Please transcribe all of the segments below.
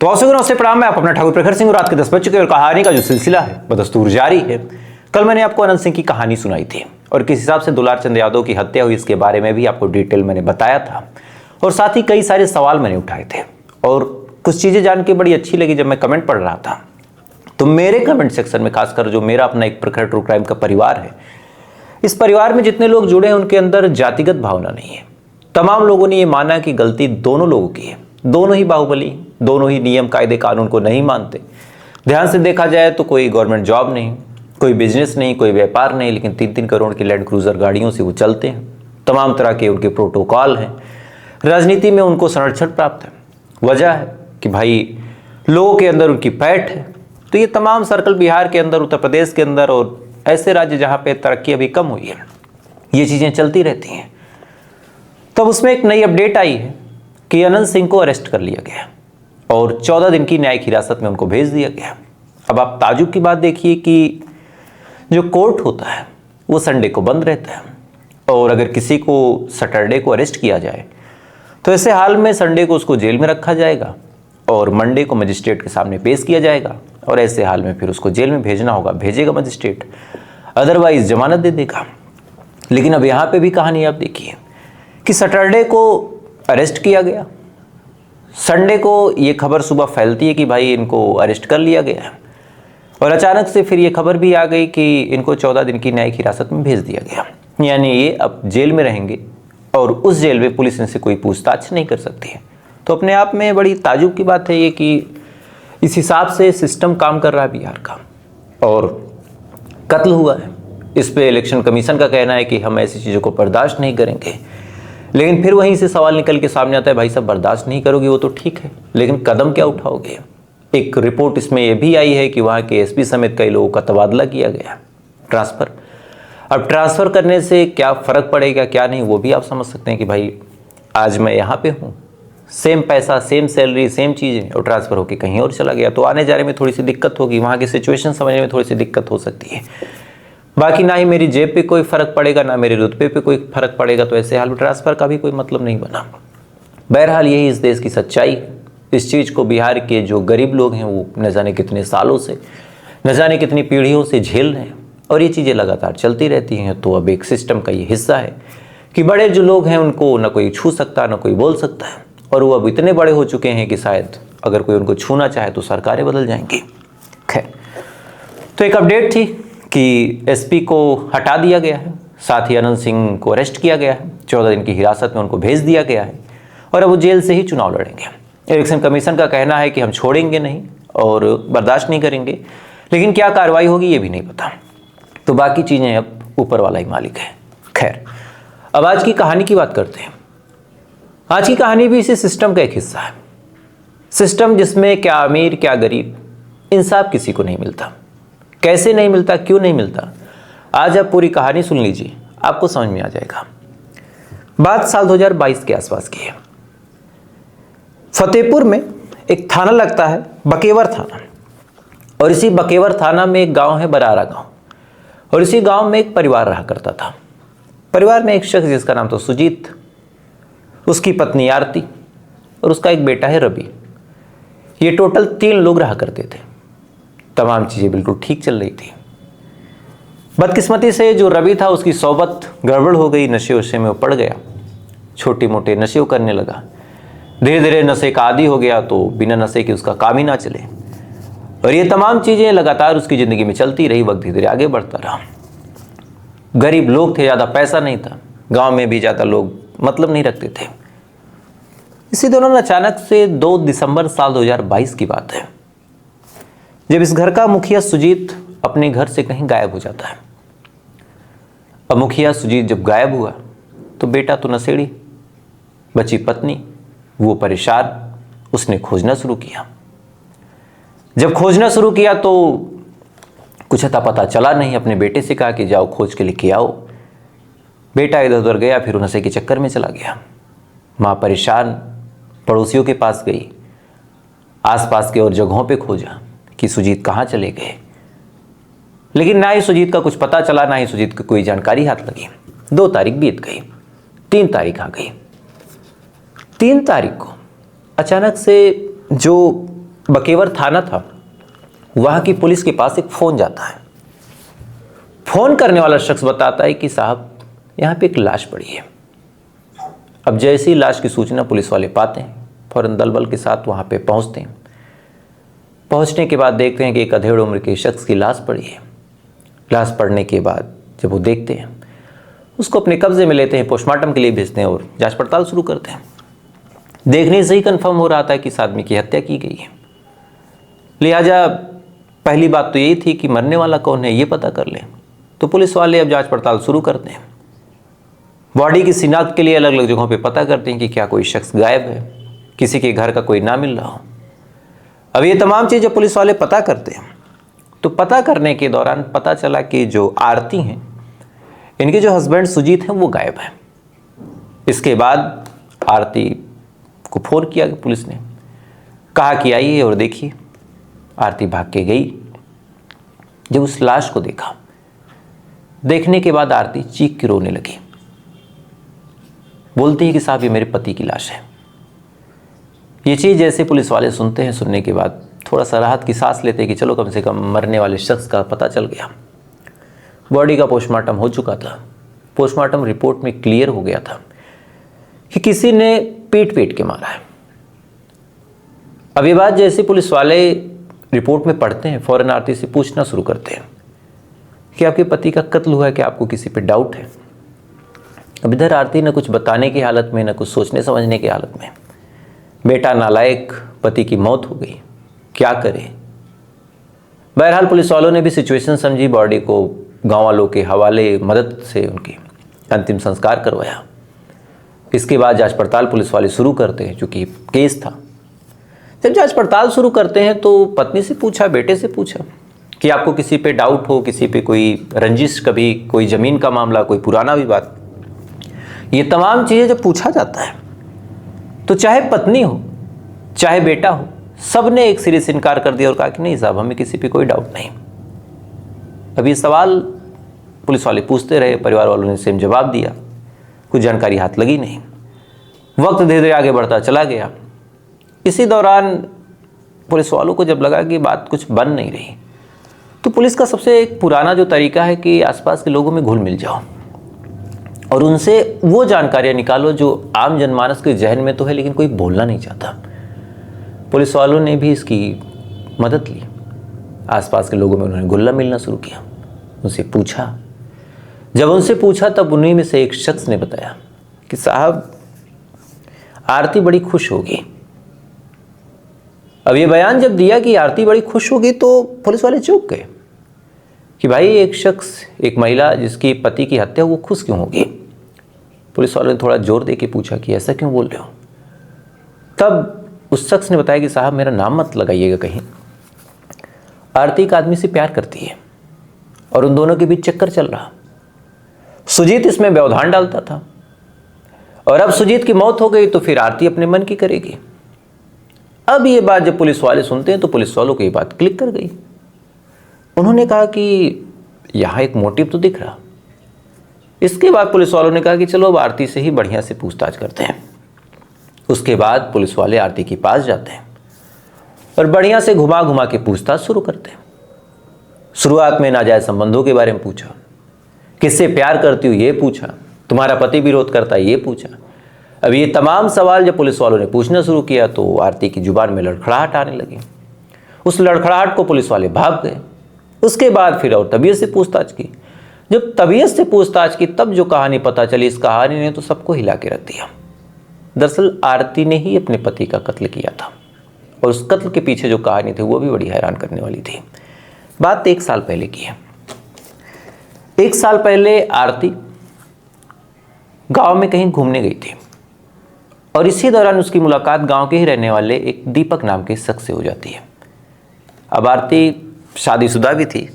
तो नमस्ते प्रणाम। मैं आप अपना ठाकुर प्रखर सिंह। रात के 10 बज चुके और कहानी का जो सिलसिला है बदस्तूर जारी है। कल मैंने आपको अनंत सिंह की कहानी सुनाई थी और किस हिसाब से दुलार चंद यादव की हत्या हुई इसके बारे में भी आपको डिटेल मैंने बताया था और साथ ही कई सारे सवाल मैंने उठाए थे और कुछ चीज़ें जान के बड़ी अच्छी लगी। जब मैं कमेंट पढ़ रहा था तो मेरे कमेंट सेक्शन में खासकर जो मेरा अपना एक प्रखर ट्रू क्राइम का परिवार है, इस परिवार में जितने लोग जुड़े हैं उनके अंदर जातिगत भावना नहीं है। तमाम लोगों ने ये माना कि गलती दोनों लोगों की है, दोनों ही बाहुबली, दोनों ही नियम कायदे कानून को नहीं मानते। ध्यान से देखा जाए तो कोई गवर्नमेंट जॉब नहीं, कोई बिजनेस नहीं, कोई व्यापार नहीं, लेकिन 3-3 करोड़ की लैंड क्रूजर गाड़ियों से वो चलते हैं। तमाम तरह के उनके प्रोटोकॉल हैं। राजनीति में उनको संरक्षण प्राप्त है। वजह है कि भाई लोगों के अंदर उनकी पैठ है। तो ये तमाम सर्कल बिहार के अंदर, उत्तर प्रदेश के अंदर और ऐसे राज्य जहाँ पे तरक्की अभी कम हुई है, ये चीज़ें चलती रहती हैं। तब उसमें एक नई अपडेट आई है कि अनंत सिंह को अरेस्ट कर लिया गया और 14 दिन की न्यायिक हिरासत में उनको भेज दिया गया। अब आप ताजुब की बात देखिए कि जो कोर्ट होता है वो संडे को बंद रहता है और अगर किसी को सैटरडे को अरेस्ट किया जाए तो ऐसे हाल में संडे को उसको जेल में रखा जाएगा और मंडे को मजिस्ट्रेट के सामने पेश किया जाएगा और ऐसे हाल में फिर उसको जेल में भेजना होगा, भेजेगा मजिस्ट्रेट, अदरवाइज जमानत दे देगा। लेकिन अब यहाँ पे भी कहानी आप देखिए कि सैटरडे को अरेस्ट किया गया, संडे को ये खबर सुबह फैलती है कि भाई इनको अरेस्ट कर लिया गया और अचानक से फिर ये खबर भी आ गई कि इनको 14 दिन की न्यायिक हिरासत में भेज दिया गया। यानी ये अब जेल में रहेंगे और उस जेल में पुलिस इनसे कोई पूछताछ नहीं कर सकती है। तो अपने आप में बड़ी ताजुब की बात है ये कि इस हिसाब से सिस्टम काम कर रहा है बिहार का। और कत्ल हुआ है, इस पे इलेक्शन कमीशन का कहना है कि हम ऐसी चीज़ों को बर्दाश्त नहीं करेंगे। लेकिन फिर वहीं से सवाल निकल के सामने आता है, भाई साहब बर्दाश्त नहीं करोगे वो तो ठीक है, लेकिन कदम क्या उठाओगे? एक रिपोर्ट इसमें यह भी आई है कि वहाँ के एसपी समेत कई लोगों का तबादला किया गया, ट्रांसफ़र। अब ट्रांसफ़र करने से क्या फ़र्क पड़ेगा क्या नहीं, वो भी आप समझ सकते हैं कि भाई आज मैं यहाँ पे हूँ, सेम पैसा, सेम सैलरी, सेम चीज़ें, और ट्रांसफ़र होकर कहीं और चला गया तो आने जाने में थोड़ी सी दिक्कत होगी, वहाँ की सिचुएशन समझने में थोड़ी सी दिक्कत हो सकती है। बाकी ना ही मेरी जेब पे कोई फ़र्क पड़ेगा, ना मेरे रुतबे पे कोई फ़र्क पड़ेगा, तो ऐसे हाल में ट्रांसफ़र का भी कोई मतलब नहीं बना। बहरहाल यही इस देश की सच्चाई है। इस चीज़ को बिहार के जो गरीब लोग हैं वो न जाने कितने सालों से, न जाने कितनी पीढ़ियों से झेल रहे हैं और ये चीज़ें लगातार चलती रहती हैं। तो अब एक सिस्टम का ये हिस्सा है कि बड़े जो लोग हैं उनको न कोई छू सकता, न कोई बोल सकता है और वो अब इतने बड़े हो चुके हैं कि शायद अगर कोई उनको छूना चाहे तो सरकारें बदल जाएंगी। खैर, तो एक अपडेट थी कि एसपी को हटा दिया गया है, साथ ही अनंत सिंह को अरेस्ट किया गया है, 14 दिन की हिरासत में उनको भेज दिया गया है और अब वो जेल से ही चुनाव लड़ेंगे। इलेक्शन कमीशन का कहना है कि हम छोड़ेंगे नहीं और बर्दाश्त नहीं करेंगे, लेकिन क्या कार्रवाई होगी ये भी नहीं पता। तो बाकी चीज़ें अब ऊपर वाला ही मालिक है। खैर, अब आज की कहानी की बात करते हैं। आज की कहानी भी इसी सिस्टम का एक हिस्सा है। सिस्टम जिसमें क्या अमीर क्या गरीब, इंसाफ किसी को नहीं मिलता। कैसे नहीं मिलता, क्यों नहीं मिलता, आज आप पूरी कहानी सुन लीजिए, आपको समझ में आ जाएगा। बात साल 2022 के आसपास की है। फतेहपुर में एक थाना लगता है, बकेवर थाना, और इसी बकेवर थाना में एक गांव है, बरारा गांव, और इसी गांव में एक परिवार रहा करता था। परिवार में एक शख्स जिसका नाम था सुजीत, उसकी पत्नी आरती और उसका एक बेटा है रवि। ये टोटल 3 लोग रहा करते थे। तमाम चीज़ें बिल्कुल ठीक चल रही थी। बदकिस्मती से जो रवि था उसकी सोबत गड़बड़ हो गई, नशे वशे में वो पड़ गया, छोटे मोटे नशे वो करने लगा। धीरे धीरे नशे का आदी हो गया तो बिना नशे के उसका काम ही ना चले और ये तमाम चीज़ें लगातार उसकी ज़िंदगी में चलती रही। वक्त धीरे धीरे आगे बढ़ता रहा। गरीब लोग थे, ज़्यादा पैसा नहीं था, गांव में भी ज़्यादा लोग मतलब नहीं रखते थे। इसी दौरान अचानक से 2 दिसंबर साल 2022 की बात है, जब इस घर का मुखिया सुजीत अपने घर से कहीं गायब हो जाता है। अब मुखिया सुजीत जब गायब हुआ तो बेटा तो नशेड़ी, बची पत्नी, वो परेशान, उसने खोजना शुरू किया। जब खोजना शुरू किया तो कुछ अता पता चला नहीं। अपने बेटे से कहा कि जाओ खोज के लेके आओ। बेटा इधर उधर गया, फिर नशे के चक्कर में चला गया। माँ परेशान, पड़ोसियों के पास गई, आसपास के और जगहों पे खोजा कि सुजीत कहाँ चले गए, लेकिन ना ही सुजीत का कुछ पता चला, ना ही सुजीत की कोई जानकारी हाथ लगी। 2 तारीख बीत गई, 3 तारीख आ गई। 3 तारीख को अचानक से जो बकेवर थाना था, वहां की पुलिस के पास एक फोन जाता है। फोन करने वाला शख्स बताता है कि साहब यहाँ पे एक लाश पड़ी है। अब जैसे ही लाश की सूचना पुलिस वाले पाते हैं, फौरन दल बल के साथ वहाँ पे पहुँचते हैं। पहुँचने के बाद देखते हैं कि एक अधेड़ उम्र के शख्स की लाश पड़ी है। लाश पड़ने के बाद जब वो देखते हैं, उसको अपने कब्जे में लेते हैं, पोस्टमार्टम के लिए भेजते हैं और जांच पड़ताल शुरू करते हैं। देखने से ही कंफर्म हो रहा था कि इस आदमी की हत्या की गई है। लिहाजा पहली बात तो यही थी कि मरने वाला कौन है ये पता कर लें। तो पुलिस वाले अब जांच पड़ताल शुरू करते हैं। बॉडी की शिनाख्त के लिए अलग अलग जगहों पे पता करते हैं कि क्या कोई शख्स गायब है, किसी के घर का कोई ना मिल रहा हो। अब ये तमाम चीज़ें पुलिस वाले पता करते हैं। तो पता करने के दौरान पता चला कि जो आरती हैं, इनके जो हस्बैंड सुजीत हैं वो गायब हैं। इसके बाद आरती को फ़ोन किया पुलिस ने, कहा कि आइए और देखिए। आरती भाग के गई। जब उस लाश को देखा, देखने के बाद आरती चीख के रोने लगी। बोलती है कि साहब ये मेरे पति की लाश है। ये चीज़ जैसे पुलिस वाले सुनते हैं, सुनने के बाद थोड़ा सा राहत की सांस लेते हैं कि चलो कम से कम मरने वाले शख्स का पता चल गया। बॉडी का पोस्टमार्टम हो चुका था। पोस्टमार्टम रिपोर्ट में क्लियर हो गया था कि किसी ने पीट के मारा है। अब ये बात जैसे पुलिस वाले रिपोर्ट में पढ़ते हैं, फौरन आरती से पूछना शुरू करते हैं कि आपके पति का कत्ल हुआ है, कि आपको किसी पे डाउट है। अब इधर आरती न कुछ बताने की हालत में, न कुछ सोचने समझने की हालत में। बेटा नालायक, पति की मौत हो गई, क्या करे। बहरहाल पुलिस वालों ने भी सिचुएशन समझी, बॉडी को गांव वालों के हवाले मदद से उनकी अंतिम संस्कार करवाया। इसके बाद जांच पड़ताल पुलिस वाले शुरू करते हैं, चूँकि केस था। जब जांच पड़ताल शुरू करते हैं तो पत्नी से पूछा, बेटे से पूछा कि आपको किसी पे डाउट हो, किसी पे कोई रंजिश, कभी कोई ज़मीन का मामला, कोई पुराना विवाद। ये तमाम चीज़ें जब पूछा जाता है तो चाहे पत्नी हो चाहे बेटा हो, सब ने एक सिरे से इनकार कर दिया और कहा कि नहीं साहब, हमें किसी पे कोई डाउट नहीं। अब ये सवाल पुलिस वाले पूछते रहे, परिवार वालों ने सेम जवाब दिया, कुछ जानकारी हाथ लगी नहीं। वक्त धीरे धीरे आगे बढ़ता चला गया। इसी दौरान पुलिस वालों को जब लगा कि बात कुछ बन नहीं रही, तो पुलिस का सबसे एक पुराना जो तरीका है कि आसपास के लोगों में घुल मिल जाओ और उनसे वो जानकारियां निकालो जो आम जनमानस के जहन में तो है लेकिन कोई बोलना नहीं चाहता। पुलिस वालों ने भी इसकी मदद ली। आसपास के लोगों में उन्होंने घुलना मिलना शुरू किया, उनसे पूछा। जब उनसे पूछा तब उन्हीं में से एक शख्स ने बताया कि साहब आरती बड़ी खुश होगी। अब ये बयान जब दिया कि आरती बड़ी खुश होगी तो पुलिस वाले चौंक गए कि भाई एक शख्स, एक महिला जिसकी पति की हत्या, वो खुश क्यों होगी। पुलिस वालों ने थोड़ा जोर दे के पूछा कि ऐसा क्यों बोल रहे हो। तब उस शख्स ने बताया कि साहब मेरा नाम मत लगाइएगा कहीं। आरती एक आदमी से प्यार करती है और उन दोनों के बीच चक्कर चल रहा। सुजीत इसमें व्यवधान डालता था और अब सुजीत की मौत हो गई तो फिर आरती अपने मन की करेगी। अब ये बात जब पुलिस वाले सुनते हैं तो पुलिस वालों को ये बात क्लिक कर गई। उन्होंने कहा कि यहाँ एक मोटिव तो दिख रहा। इसके बाद पुलिस वालों ने कहा कि चलो अब आरती से ही बढ़िया से पूछताछ करते हैं। उसके बाद पुलिस वाले आरती के पास जाते हैं और बढ़िया से घुमा घुमा के पूछताछ शुरू करते हैं। शुरुआत में नाजायज संबंधों के बारे में पूछा, किससे प्यार करती हो ये पूछा, तुम्हारा पति विरोध करता है ये पूछा। अब ये तमाम सवाल जब पुलिस वालों ने पूछना शुरू किया तो आरती की जुबान में लड़खड़ाहट आने लगी। उस लड़खड़ाहट को पुलिस वाले भाग गए। उसके बाद फिर और तबीयत से पूछताछ की। जब तबीयत से पूछताछ की तब जो कहानी पता चली, इस कहानी ने तो सबको हिला के रख दिया। दरअसल आरती ने ही अपने पति का कत्ल किया था और उस कत्ल के पीछे जो कहानी थी वो भी बड़ी हैरान करने वाली थी। बात 1 साल पहले की है। 1 साल पहले आरती गांव में कहीं घूमने गई थी और इसी दौरान उसकी मुलाकात गांव के ही रहने वाले एक दीपक नाम के शख्स से हो जाती है। अब आरती शादीशुदा भी थी,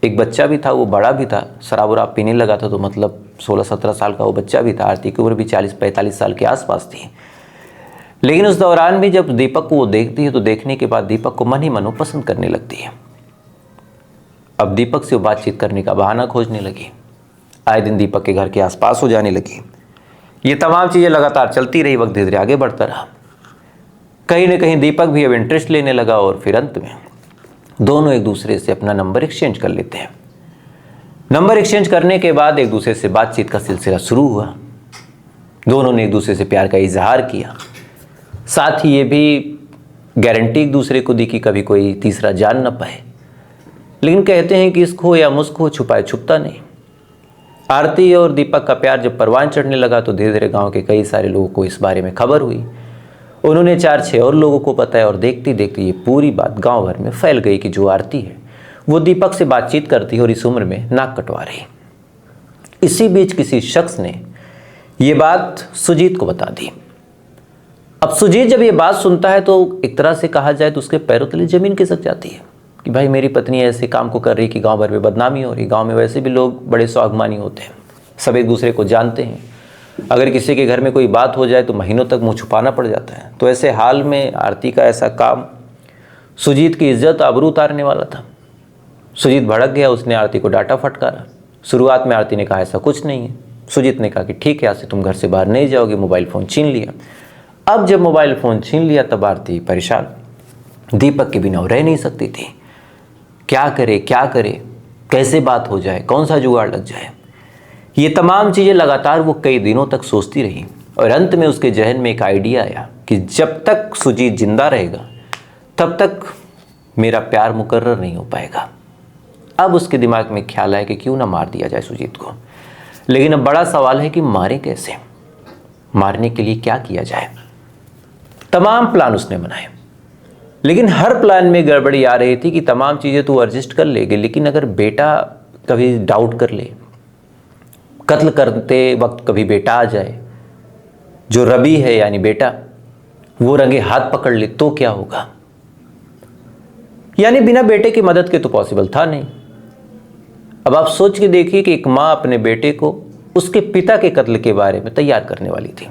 एक बच्चा भी था, वो बड़ा भी था, शराब वराब पीने लगा था, तो मतलब 16-17 साल का वो बच्चा भी था। आरती की उम्र भी 40-45 साल के आसपास थी। लेकिन उस दौरान भी जब दीपक को वो देखती है तो देखने के बाद दीपक को मन ही मन पसंद करने लगती है। अब दीपक से वो बातचीत करने का बहाना खोजने लगी, आए दिन दीपक के घर के आसपास हो जाने लगी। ये तमाम चीज़ें लगातार चलती रही, वक्त धीरे धीरे आगे बढ़ता रहा। कहीं ना कहीं दीपक भी अब इंटरेस्ट लेने लगा और फिर अंत में दोनों एक दूसरे से अपना नंबर एक्सचेंज कर लेते हैं। नंबर एक्सचेंज करने के बाद एक दूसरे से बातचीत का सिलसिला शुरू हुआ। दोनों ने एक दूसरे से प्यार का इजहार किया, साथ ही ये भी गारंटी एक दूसरे को दी कि कभी कोई तीसरा जान न पाए। लेकिन कहते हैं कि इश्क हो या मुस्क हो, छुपाए छुपता नहीं। आरती और दीपक का प्यार जब परवान चढ़ने लगा तो धीरे धीरे गांव के कई सारे लोगों को इस बारे में खबर हुई। उन्होंने 4-6 और लोगों को बताया और देखते देखते ये पूरी बात गांव भर में फैल गई कि जो आरती है वो दीपक से बातचीत करती है और इस उम्र में नाक कटवा रही। इसी बीच किसी शख्स ने ये बात सुजीत को बता दी। अब सुजीत जब ये बात सुनता है तो एक तरह से कहा जाए तो उसके पैरों तले जमीन खिसक जाती है कि भाई मेरी पत्नी ऐसे काम को कर रही कि गांव भर में बदनामी हो रही। गांव में वैसे भी लोग बड़े स्वाभिमानी होते हैं, सब एक दूसरे को जानते हैं। अगर किसी के घर में कोई बात हो जाए तो महीनों तक मुंह छुपाना पड़ जाता है। तो ऐसे हाल में आरती का ऐसा काम सुजीत की इज्जत आबरू उतारने वाला था। सुजीत भड़क गया, उसने आरती को डांटा फटकारा। शुरुआत में आरती ने कहा ऐसा कुछ नहीं है। सुजीत ने कहा कि ठीक है, आज से तुम घर से बाहर नहीं जाओगे। मोबाइल फ़ोन छीन लिया। अब जब मोबाइल फ़ोन छीन लिया तब आरती परेशान, दीपक के बिना रह नहीं सकती थी। क्या करे, कैसे बात हो जाए, कौन सा जुगाड़ लग जाए, ये तमाम चीज़ें लगातार वो कई दिनों तक सोचती रही। और अंत में उसके जहन में एक आइडिया आया कि जब तक सुजीत जिंदा रहेगा तब तक मेरा प्यार मुकर्रर नहीं हो पाएगा। अब उसके दिमाग में ख्याल आया कि क्यों ना मार दिया जाए सुजीत को। लेकिन अब बड़ा सवाल है कि मारे कैसे, मारने के लिए क्या किया जाए। तमाम प्लान उसने बनाए, लेकिन हर प्लान में गड़बड़ी आ रही थी कि तमाम चीज़ें तो एडजस्ट कर लेगी, लेकिन अगर बेटा कभी डाउट कर ले, कत्ल करते वक्त कभी बेटा आ जाए, जो रवि है यानी बेटा, वो रंगे हाथ पकड़ ले तो क्या होगा। यानी बिना बेटे की मदद के तो पॉसिबल था नहीं। अब आप सोच के देखिए कि एक माँ अपने बेटे को उसके पिता के कत्ल के बारे में तैयार करने वाली थी।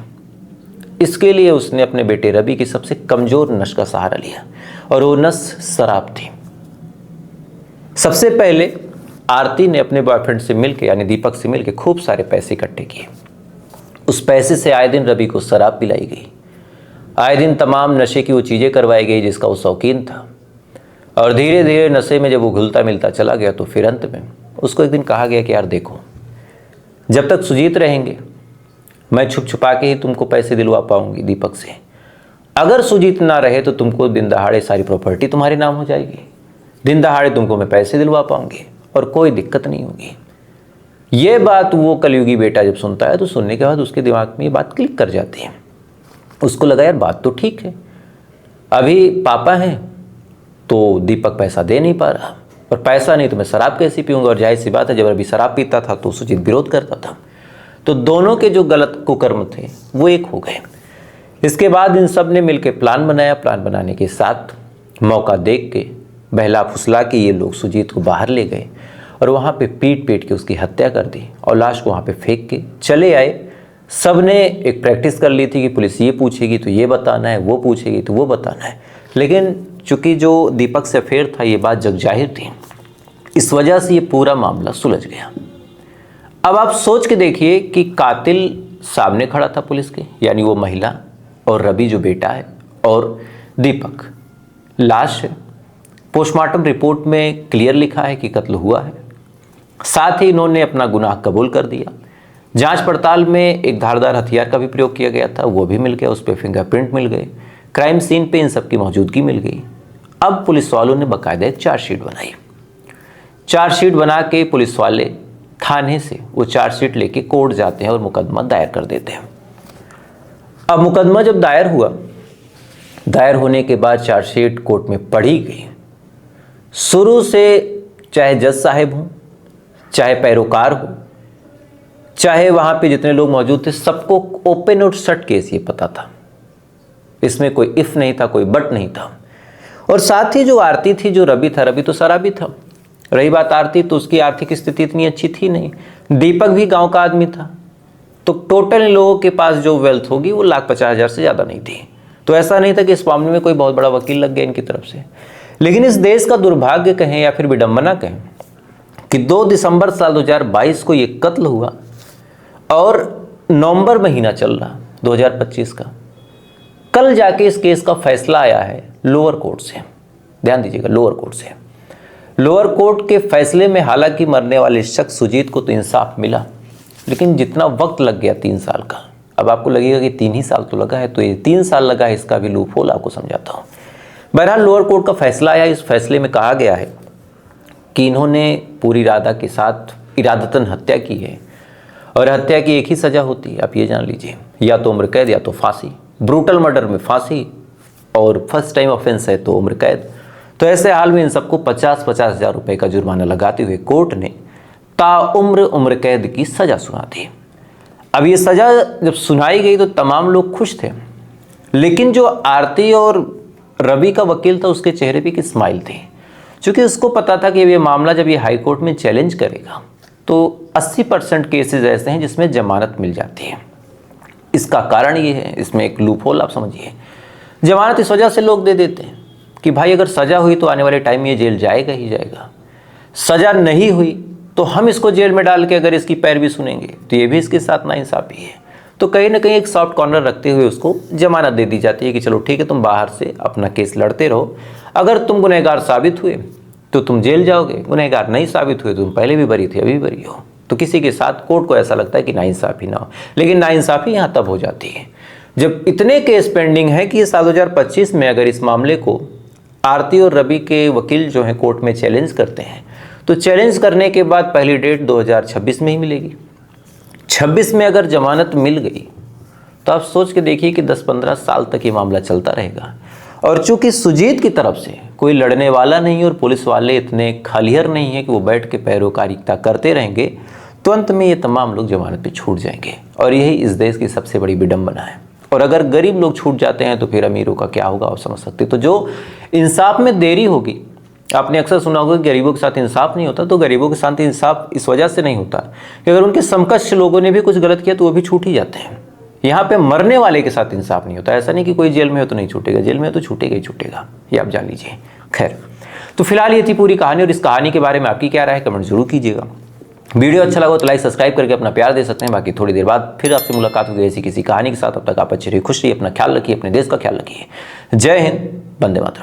इसके लिए उसने अपने बेटे रवि की सबसे कमजोर नस का सहारा लिया और वो नस शराब थी। सबसे पहले आरती ने अपने बॉयफ्रेंड से मिलकर यानी दीपक से मिलकर खूब सारे पैसे इकट्ठे किए। उस पैसे से आए दिन रवि को शराब पिलाई गई, आए दिन तमाम नशे की वो चीज़ें करवाई गई जिसका वो शौकीन था। और धीरे धीरे नशे में जब वो घुलता मिलता चला गया तो फिर अंत में उसको एक दिन कहा गया कि यार देखो, जब तक सुजीत रहेंगे मैं छुप छुपा के ही तुमको पैसे दिलवा पाऊंगी दीपक से। अगर सुजीत ना रहे तो तुमको दिन दहाड़े सारी प्रॉपर्टी तुम्हारे नाम हो जाएगी, दिन दहाड़े तुमको मैं पैसे दिलवा पाऊंगी और कोई दिक्कत नहीं होगी। ये बात वो कलयुगी बेटा जब सुनता है तो सुनने के बाद उसके दिमाग में ये बात क्लिक कर जाती है। उसको लगा यार बात तो ठीक है, अभी पापा हैं तो दीपक पैसा दे नहीं पा रहा, और पैसा नहीं तो मैं शराब कैसे पीऊँगा। और जाहिर सी बात है, जब अभी शराब पीता था तो सुजीत विरोध करता था, तो दोनों के जो गलत कुकर्म थे वो एक हो गए। इसके बाद इन सब ने मिलकर प्लान बनाया। प्लान बनाने के साथ मौका देख के बहला फुसला के ये लोग सुजीत को बाहर ले गए और वहाँ पे पीट पीट के उसकी हत्या कर दी और लाश को वहाँ पे फेंक के चले आए। सब ने एक प्रैक्टिस कर ली थी कि पुलिस ये पूछेगी तो ये बताना है, वो पूछेगी तो वो बताना है। लेकिन चूंकि जो दीपक से अफेयर था ये बात जग जाहिर थी, इस वजह से ये पूरा मामला सुलझ गया। अब आप सोच के देखिए कि कातिल सामने खड़ा था पुलिस के, यानी वो महिला और रवि जो बेटा है और दीपक। लाश है, पोस्टमार्टम रिपोर्ट में क्लियर लिखा है कि कत्ल हुआ है। साथ ही इन्होंने अपना गुनाह कबूल कर दिया। जांच पड़ताल में एक धारदार हथियार का भी प्रयोग किया गया था, वो भी मिल गया, उस पर फिंगरप्रिंट मिल गए, क्राइम सीन पे इन सब की मौजूदगी मिल गई। अब पुलिस वालों ने बाकायदा एक चार्जशीट बनाई। चार्जशीट बना के पुलिस वाले थाने से वो चार्जशीट लेके कोर्ट जाते हैं और मुकदमा दायर कर देते हैं। अब मुकदमा जब दायर हुआ, दायर होने के बाद चार्जशीट कोर्ट में पढ़ी गई। शुरू से चाहे जज साहब हों, चाहे पैरोकार हो, चाहे वहाँ पे जितने लोग मौजूद थे, सबको ओपन और शट केस ये पता था। इसमें कोई इफ नहीं था, कोई बट नहीं था। और साथ ही जो आरती थी, जो रवि था, रवि तो शराबी था। रही बात आरती, तो उसकी आर्थिक स्थिति इतनी अच्छी थी नहीं। दीपक भी गांव का आदमी था, तो टोटल लोगों के पास जो वेल्थ होगी वो 1,50,000 से ज़्यादा नहीं थी। तो ऐसा नहीं था कि इस मामले में कोई बहुत बड़ा वकील लग गया इनकी तरफ से। लेकिन इस देश का दुर्भाग्य कहें या फिर विडंबना कहें कि 2 दिसंबर साल 2022 को ये कत्ल हुआ और नवंबर महीना चल रहा 2025 का, कल जाके इस केस का फैसला आया है लोअर कोर्ट से, ध्यान दीजिएगा, लोअर कोर्ट से। लोअर कोर्ट के फैसले में हालांकि मरने वाले शख्स सुजीत को तो इंसाफ मिला, लेकिन जितना वक्त लग गया 3 साल का, अब आपको लगेगा कि 3 ही साल तो लगा है, तो ये 3 साल लगा है, इसका भी लूप होल आपको समझाता हूँ। बहरहाल लोअर कोर्ट का फैसला आया। इस फैसले में कहा गया है कि इन्होंने पूरी इरादा के साथ इरादतन हत्या की है, और हत्या की एक ही सज़ा होती है, आप ये जान लीजिए, या तो उम्र कैद या तो फांसी। ब्रूटल मर्डर में फांसी, और फर्स्ट टाइम ऑफेंस है तो उम्र कैद। तो ऐसे हाल में इन सबको 50-50 हज़ार रुपये का जुर्माना लगाते हुए कोर्ट ने ताउम्र उम्र कैद की सज़ा सुना दी। अब ये सज़ा जब सुनाई गई तो तमाम लोग खुश थे, लेकिन जो आरती और रवि का वकील था उसके चेहरे पे एक स्माइल थी, क्योंकि उसको पता था कि ये मामला जब ये हाई कोर्ट में चैलेंज करेगा तो 80% केसेस ऐसे हैं जिसमें जमानत मिल जाती है। इसका कारण ये है, इसमें एक लूप होल आप समझिए, जमानत इस वजह से लोग दे देते हैं कि भाई अगर सज़ा हुई तो आने वाले टाइम में ये जेल जाएगा ही जाएगा, सज़ा नहीं हुई तो हम इसको जेल में डाल के अगर इसकी पैरवी सुनेंगे तो ये भी इसके साथ नाइंसाफ़ी है। तो कहीं ना कहीं एक सॉफ्ट कॉर्नर रखते हुए उसको जमानत दे दी जाती है कि चलो ठीक है, तुम बाहर से अपना केस लड़ते रहो, अगर तुम गुनहगार साबित हुए तो तुम जेल जाओगे, गुनहगार नहीं साबित हुए तो तुम पहले भी बरी थे अभी बरी हो। तो किसी के साथ कोर्ट को ऐसा लगता है कि नाइंसाफ़ी ना हो, लेकिन नाइंसाफ़ी यहाँ तब हो जाती है जब इतने केस पेंडिंग है कि साल 2025 में अगर इस मामले को आरती और रवि के वकील जो हैं कोर्ट में चैलेंज करते हैं, तो चैलेंज करने के बाद पहली डेट 2026 में ही मिलेगी। 26 में अगर जमानत मिल गई तो आप सोच के देखिए कि 10-15 साल तक ये मामला चलता रहेगा। और चूंकि सुजीत की तरफ से कोई लड़ने वाला नहीं और पुलिस वाले इतने खलिहर नहीं है कि वो बैठ के पैरोकारिता करते रहेंगे, तो अंत में ये तमाम लोग जमानत पे छूट जाएंगे। और यही इस देश की सबसे बड़ी विडंबना है। और अगर गरीब लोग छूट जाते हैं तो फिर अमीरों का क्या होगा आप समझ सकते। तो जो इंसाफ में देरी होगी, आपने अक्सर सुना होगा कि गरीबों के साथ इंसाफ नहीं होता, तो गरीबों के साथ इंसाफ इस वजह से नहीं होता कि अगर उनके समकक्ष लोगों ने भी कुछ गलत किया तो वो भी छूट ही जाते हैं। यहाँ पे मरने वाले के साथ इंसाफ नहीं होता। ऐसा नहीं कि कोई जेल में हो तो नहीं छूटेगा, जेल में हो तो छूटेगा ही छूटेगा, ये आप जान लीजिए। खैर, तो फिलहाल ये थी पूरी कहानी, और इस कहानी के बारे में आपकी क्या राय है कमेंट जरूर कीजिएगा। वीडियो अच्छा लगा तो लाइक सब्सक्राइब करके अपना प्यार दे सकते हैं। बाकी थोड़ी देर बाद फिर आपसे मुलाकात होगी ऐसी किसी कहानी के साथ। अब तक आप अच्छे रहिए, खुश रहिए, अपना ख्याल रखिए, अपने देश का ख्याल रखिए। जय हिंद, वंदे मातरम।